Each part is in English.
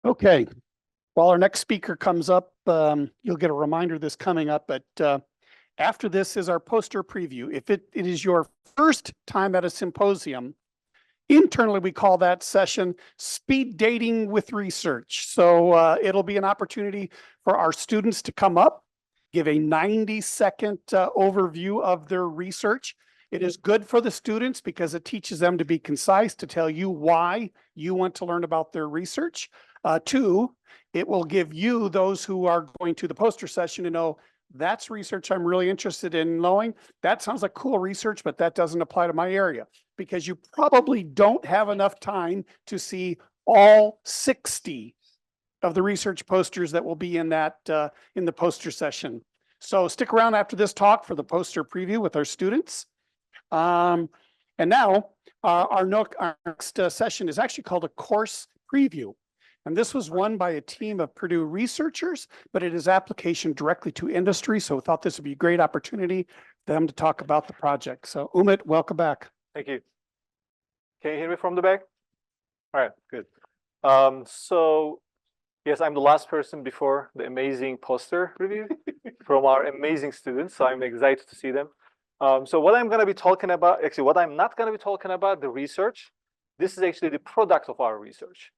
Okay, while our next speaker comes up, you'll get a reminder this coming up, but after this is our poster preview. If it is your first time at a symposium, internally we call that session Speed Dating with Research. So it'll be an opportunity for our students to come up, give a 90-second overview of their research. It is good for the students because it teaches them to be concise, to tell you why you want to learn about their research. Two, it will give you, those who are going to the poster session, to know that's research I'm really interested in knowing. That sounds like cool research, but that doesn't apply to my area, because you probably don't have enough time to see all 60 of the research posters that will be in that in the poster session. So stick around after this talk for the poster preview with our students. And now our next session is actually called a course preview. And this was won by a team of Purdue researchers, but it is application directly to industry. So we thought this would be a great opportunity for them to talk about the project. So Umit, welcome back. Thank you. Can you hear me from the back? All right, good. So yes, I'm the last person before the amazing poster review from our amazing students. So I'm excited to see them. So what I'm going to be talking about, actually what I'm not going to be talking about, the research. This is actually the product of our research.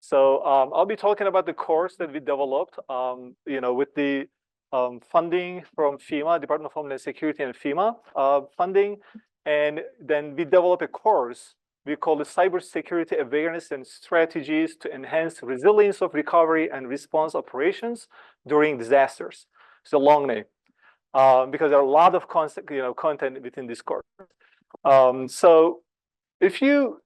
So I'll be talking about the course that we developed, with the funding from FEMA, Department of Homeland Security, and FEMA funding. And then we developed a course we call the Cybersecurity Awareness and Strategies to Enhance Resilience of Recovery and Response Operations During Disasters. It's a long name because there are a lot of content within this course. So if you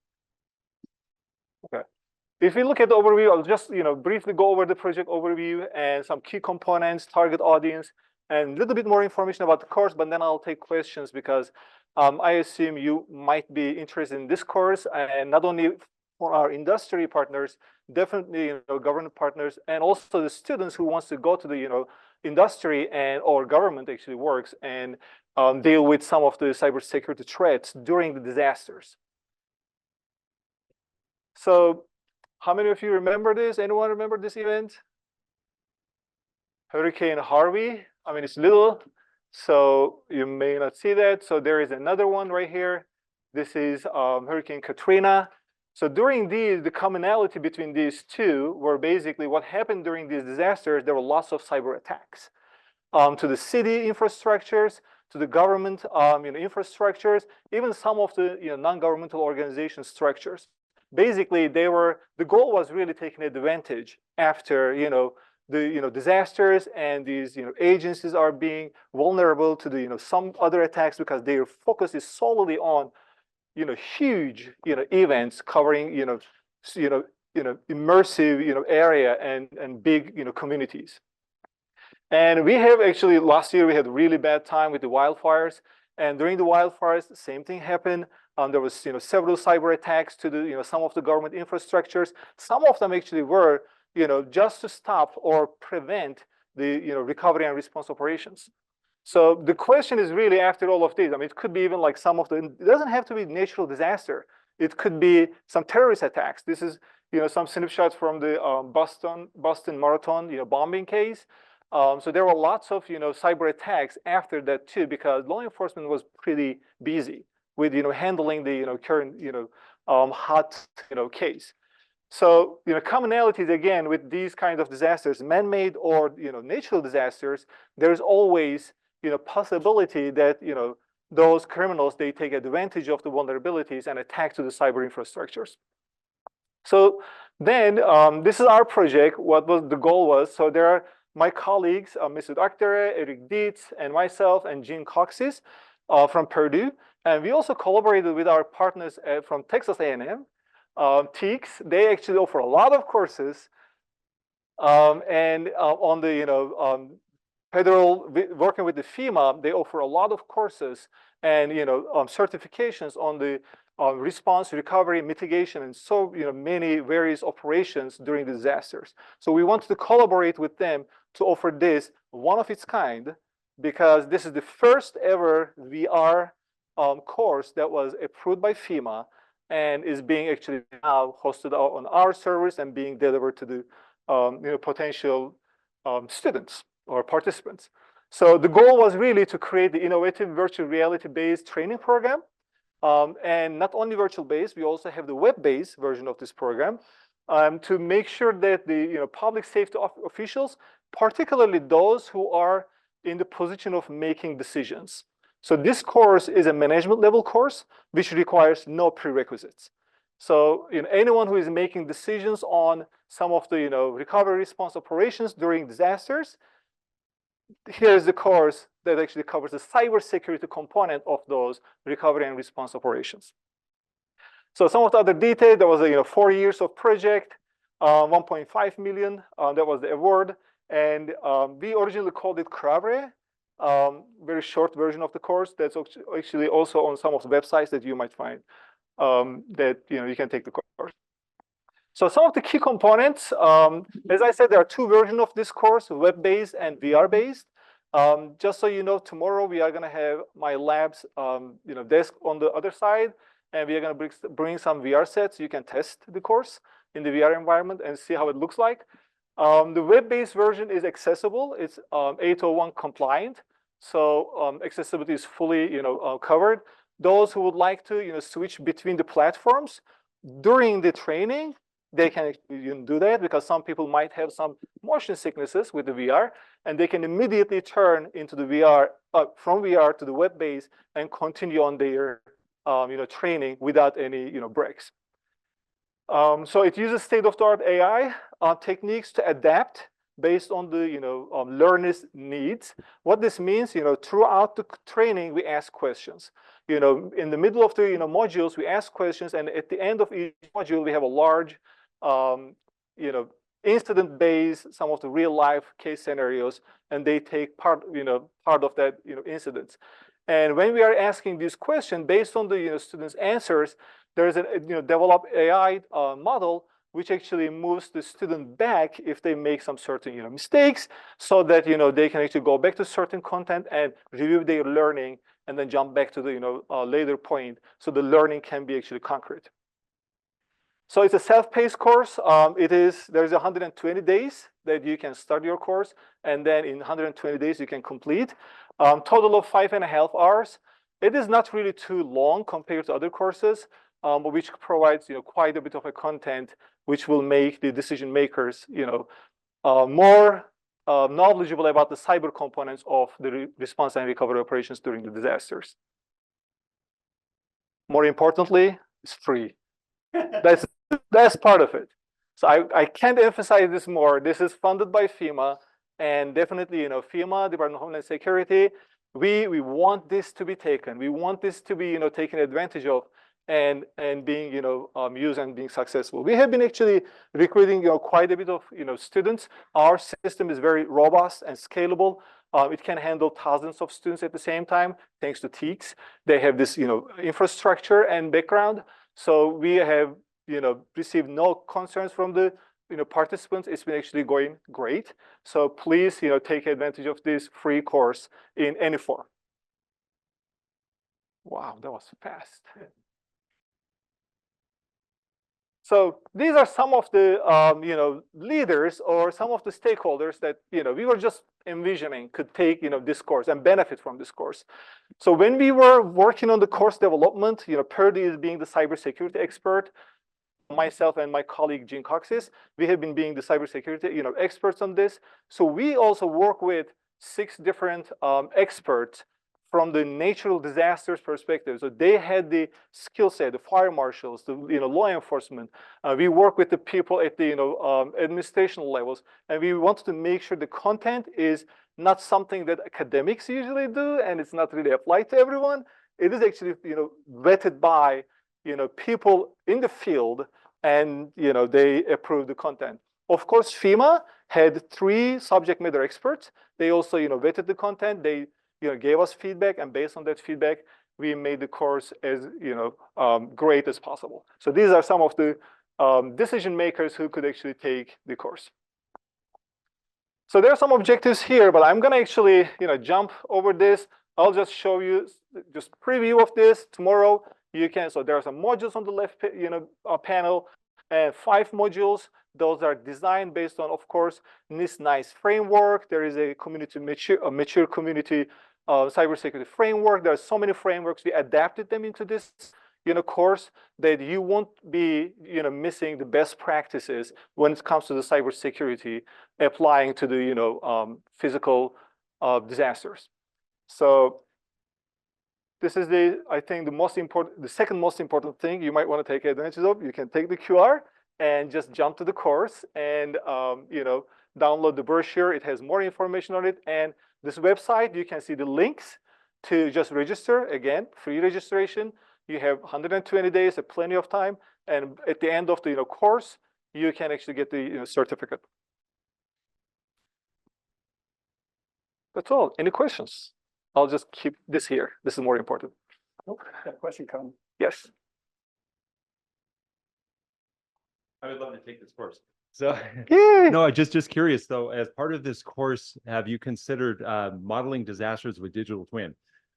look at the overview, I'll just briefly go over the project overview and some key components, target audience, and a little bit more information about the course, but then I'll take questions because I assume you might be interested in this course, and not only for our industry partners, definitely government partners, and also the students who wants to go to the industry and or government actually works and deal with some of the cybersecurity threats during the disasters. So how many of you remember this? Anyone remember this event? Hurricane Harvey. I mean, it's little, so you may not see that. So there is another one right here. This is Hurricane Katrina. So during the commonality between these two were basically what happened during these disasters. There were lots of cyber attacks to the city infrastructures, to the government infrastructures, even some of the non-governmental organization structures. Basically, the goal was really taking advantage after the disasters, and these agencies are being vulnerable to the some other attacks because their focus is solely on huge events covering immersive area and big communities. And we have actually last year we had a really bad time with the wildfires, and during the wildfires the same thing happened. There was several cyber attacks to the some of the government infrastructures. Some of them actually were just to stop or prevent the recovery and response operations. So the question is really, after all of this, I mean, it could be even like some of the, it doesn't have to be natural disaster. It could be some terrorist attacks. This is some snapshots from the Boston Marathon bombing case. So there were lots of cyber attacks after that too, because law enforcement was pretty busy with handling the current hot case. So commonalities again with these kinds of disasters, man-made or natural disasters, there's always possibility that those criminals, they take advantage of the vulnerabilities and attack to the cyber infrastructures. So then this is our project. What was the goal was, so there are my colleagues, Mr. Akhtere, Eric Dietz, and myself, and Jean Coxis from Purdue. And we also collaborated with our partners from Texas A&M, TEEX. They actually offer a lot of courses. And on the federal, working with the FEMA, they offer a lot of courses and certifications on the response, recovery, mitigation, and so many various operations during the disasters. So we wanted to collaborate with them to offer this one of its kind, because this is the first ever VR course that was approved by FEMA and is being actually now hosted on our servers and being delivered to the potential students or participants. So the goal was really to create the innovative virtual reality-based training program. And not only virtual-based, we also have the web-based version of this program to make sure that the public safety officials, particularly those who are in the position of making decisions. So this course is a management level course, which requires no prerequisites. So anyone who is making decisions on some of the recovery response operations during disasters, here's the course that actually covers the cybersecurity component of those recovery and response operations. So some of the other details, there was 4 years of project, 1.5 million, that was the award. And we originally called it CRAVRE, very short version of the course. That's actually also on some of the websites that you might find that you can take the course. So some of the key components, as I said, there are 2 versions of this course, web-based and VR-based. Just so you know, tomorrow we are going to have my lab's desk on the other side, and we are going to bring some VR sets. You can test the course in the VR environment and see how it looks like. The web-based version is accessible. It's 801 compliant, so accessibility is fully covered. Those who would like to switch between the platforms during the training, they can do that, because some people might have some motion sicknesses with the VR, and they can immediately turn into the VR from VR to the web-based and continue on their training without any breaks. So it uses state-of-the-art AI techniques to adapt based on the learners' needs. What this means, throughout the training, we ask questions. In the middle of the modules, we ask questions, and at the end of each module, we have a large incident-based, some of the real-life case scenarios, and they take part of that incidents. And when we are asking these questions based on the students' answers, there is a developed AI model which actually moves the student back if they make some certain mistakes, so that they can actually go back to certain content and review their learning, and then jump back to the later point, so the learning can be actually concrete. So it's a self-paced course. There's 120 days that you can start your course, and then in 120 days you can complete. Total of 5.5 hours. It is not really too long compared to other courses, but which provides quite a bit of a content which will make the decision makers more knowledgeable about the cyber components of the response and recovery operations during the disasters. More importantly, it's free. That's part of it. So I can't emphasize this more. This is funded by FEMA, and definitely FEMA, Department of Homeland Security. We want this to be taken. We want this to be taken advantage of and being used and being successful. We have been actually recruiting quite a bit of students. Our system is very robust and scalable. It can handle thousands of students at the same time, thanks to TEACS. They have this infrastructure and background. So we have received no concerns from the participants. It's been actually going great. So please take advantage of this free course in any form. Wow, that was fast. So these are some of the leaders or some of the stakeholders that we were just envisioning could take this course and benefit from this course. So when we were working on the course development, Purdy is being the cybersecurity expert. Myself and my colleague Jean Coxis, we have been being the cybersecurity experts on this. So we also work with 6 different experts from the natural disasters perspective. So they had the skill set, the fire marshals, the law enforcement. We work with the people at the administration levels, and we wanted to make sure the content is not something that academics usually do, and it's not really applied to everyone. It is actually vetted by people in the field, and they approve the content. Of course, FEMA had 3 subject matter experts. They also vetted the content. They gave us feedback, and based on that feedback, we made the course as great as possible. So these are some of the decision makers who could actually take the course. So there are some objectives here, but I'm going to actually jump over this. I'll just show you just preview of this. Tomorrow you can, so there are some modules on the left, panel, and 5 modules. Those are designed based on, of course, this nice framework. There is a mature community cybersecurity framework. There are so many frameworks. We adapted them into this, course, that you won't be, missing the best practices when it comes to the cybersecurity applying to the, physical disasters. So this is I think the second most important thing you might want to take advantage of. You can take the QR and just jump to the course and, download the brochure. It has more information on it. And this website, you can see the links to just register. Again, free registration. You have 120 days, plenty of time. And at the end of the, course, you can actually get the, certificate. That's all. Any questions? I'll just keep this here. This is more important. Oh, got a question coming. Yes. I would love to take this course. So, Yay! no, just curious though, as part of this course, have you considered modeling disasters with digital twin?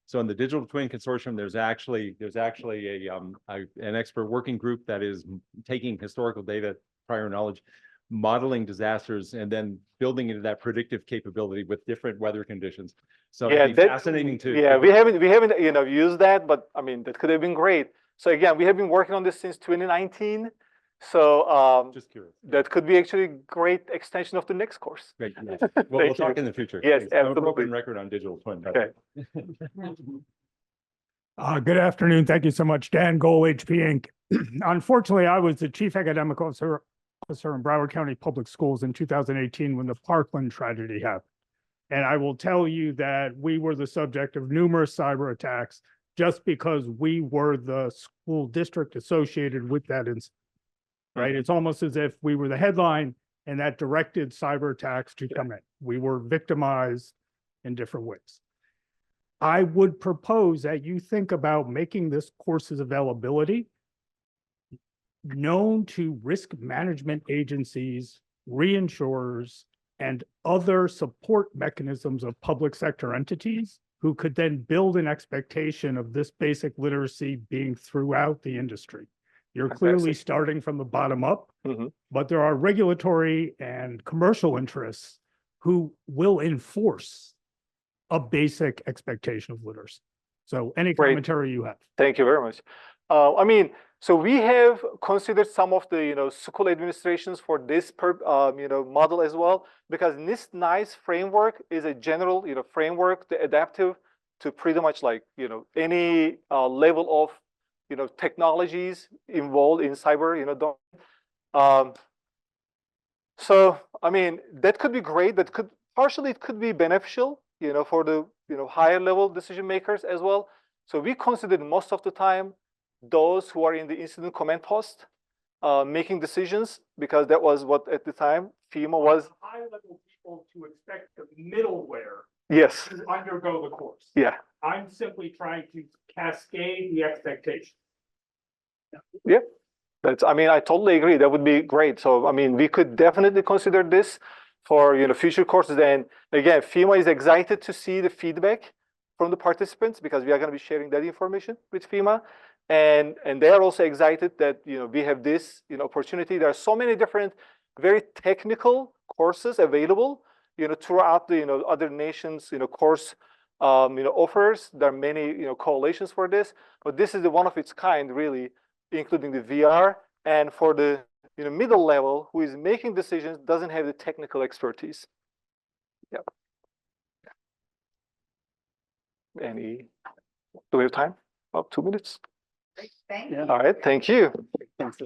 So in the digital twin consortium, there's actually an expert working group that is taking historical data, prior knowledge, modeling disasters, and then building into that predictive capability with different weather conditions. So yeah, it'd be fascinating to. Yeah, we haven't used that, but I mean that could have been great. So again, we have been working on this since 2019. So just curious. that could be actually a great extension of the next course. Great. Yes. We'll talk in the future. Yes, Thanks. I'm a absolutely. broken record on digital twin. Okay. Good afternoon. Thank you so much, Dan Gold, HP Inc. Unfortunately, I was the chief academic officer in Broward County Public Schools in 2018 when the Parkland tragedy happened. And I will tell you that we were the subject of numerous cyber attacks just because we were the school district associated with that incident. Right? It's almost as if we were the headline and that directed cyber attacks to come in. We were victimized in different ways. I would propose that you think about making this course's availability known to risk management agencies, reinsurers, and other support mechanisms of public sector entities who could then build an expectation of this basic literacy being throughout the industry. You're clearly starting from the bottom up, but there are regulatory and commercial interests who will enforce a basic expectation of literacy. So any commentary you have? Thank you very much. I mean, so we have considered some of the, school administrations for this, model as well, because this nice framework is a general, framework, the adaptive to pretty much like, any level of, technologies involved in cyber, so, I mean, that could be great. That could partially, it could be beneficial, for the, higher level decision makers as well. So we considered most of the time those who are in the incident command post making decisions, because that was what at the time FEMA was. High level people to expect the middleware Yes. to undergo the course. Yeah. I'm simply trying to cascade the expectation. Yeah. I mean, I totally agree. That would be great. So, I mean, we could definitely consider this for, future courses. And again, FEMA is excited to see the feedback from the participants because we are going to be sharing that information with FEMA. And they are also excited that, we have this, opportunity. There are so many different, very technical courses available, throughout the, other nations, course, offers. There are many, coalitions for this, but this is the one of its kind, really, including the VR. And for the, middle level, who is making decisions, doesn't have the technical expertise. Yeah. Do we have time? About 2 minutes? Great, thank you. All right, thank you. Thanks.